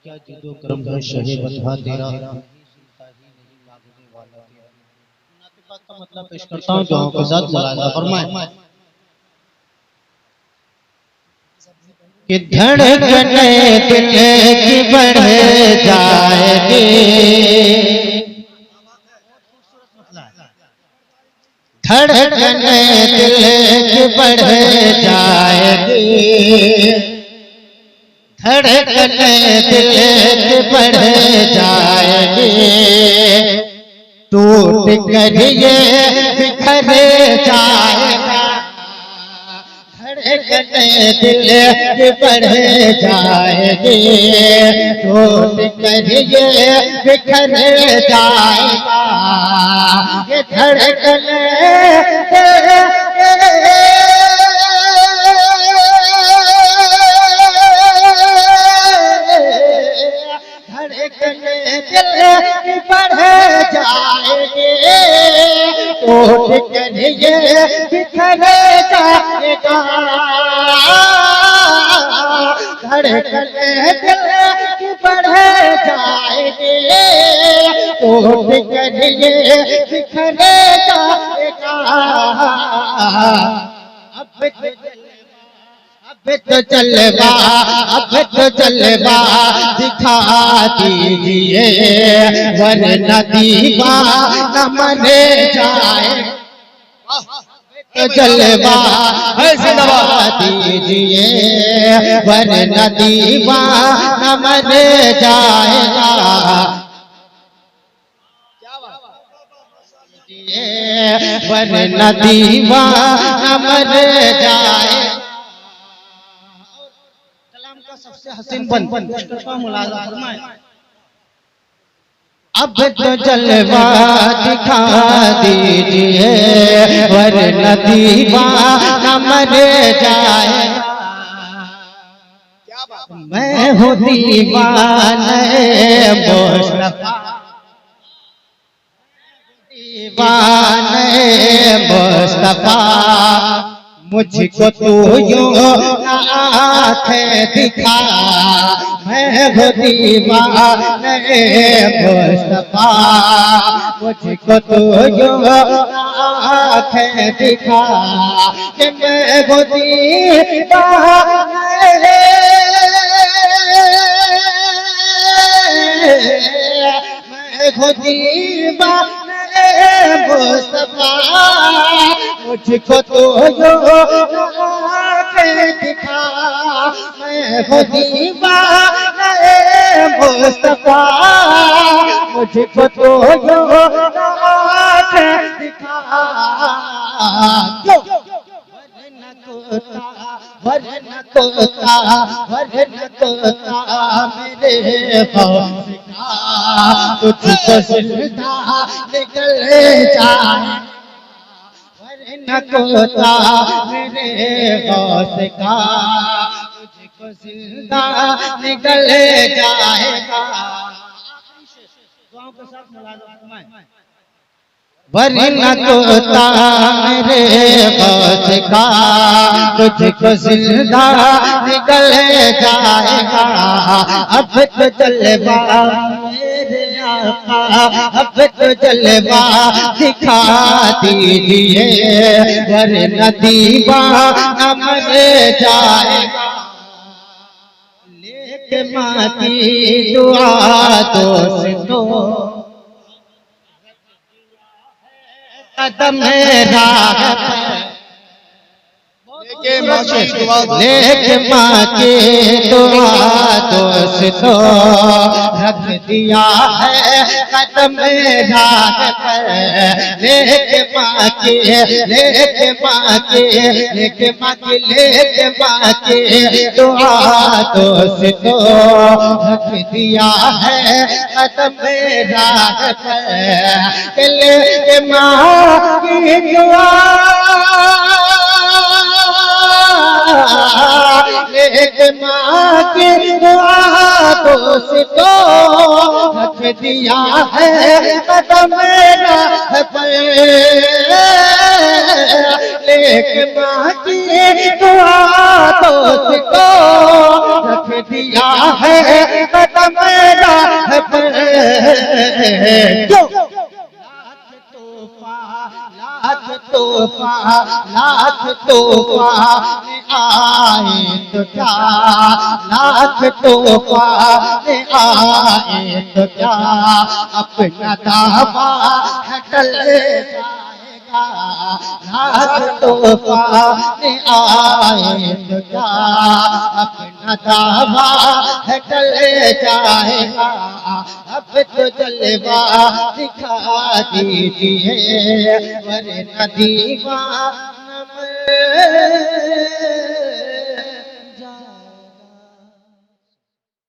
क्या जिदो करम है शहे बता तेरा का मतलब पेश करता हूं दुआओं के साथ मुलाजा फरमाएं कि धड़कने दिल की बढ़ जाएगी, धड़कने दिल की बढ़ जाएगी, धड़कने दिल की बढ़ जाएगी, टूट कर ये बिखर जाएगा, धड़कने दिल की बढ़ जाएगी, टूट कर ये बिखर जाएगा, ये धड़कने बढ़ जाएगी, टूट कर ये बिखर जाएगा, धड़कने दिल की बढ़ जाएगी, टूट कर ये बिखर जाएगा, अब तो जलवा दिखा दीजिए, वरना दीवाना मर जाए, तो जलवा दिखा दीजिए, वरना दीवाना मर जाएगा, वरना दीवाना मर जाएगा। सबसे हसीन बन मुलाजा फरमाएं अब तो जलवा दिखा दीजिए, वरना दीवाना मर जाएगा, मैं हूँ दीवाना मुस्तफा, दीवाना मुस्तफा, मुझको तू यूं आँखें दिखा, मैं वो दीवाना मुस्तफा, मुझको तू यूं आँखें दिखा, कि मैं वो दीवाना मैं वो दीवाना मुस्तफा, मुझको तो जो आँखें दिखा, मैं वो दीवाना मुस्तफा, मुझको तो जो आँखें दिखा, वरना कोता मेरे खौफ का, तुझको जिंदा निकल जाए, वरना कोता मेरे खौफ का, तुझको जिंदा निकल जाएगा। दुआओं के साथ मुलाजा फरमाएं वरना कोता मेरे खौफ का, तुझको जिंदा निकल जाएगा, अब तो जलवा मेरे आका, अब तो जलवा दिखा दीजिए, वरना दीवाना मर जाएगा, लेके माँ की दुआ दोस्तों, कदम राह लेके माँ के दुआ दोस्तों, रख दिया है कदम राह पर, लेके माँ के दुआ दोस्तों, रख दिया है कदम राह पर, लेके माँ की दुआ, लेके माँ की दुआ दोस्तों, रख दिया है कदम राह पर, लेकिन माँ की दुआ दोस्त को रख दिया है कदम राह पर। लाख तोहफा आए तो क्या, लाख तोहफा आए तो क्या, अपना दावा है टल जाएगा। लाख तोहफा आए तो क्या, अपना दावा है टल जाएगा। अब तो जलवा दिखा दीजिए वरना दीवाना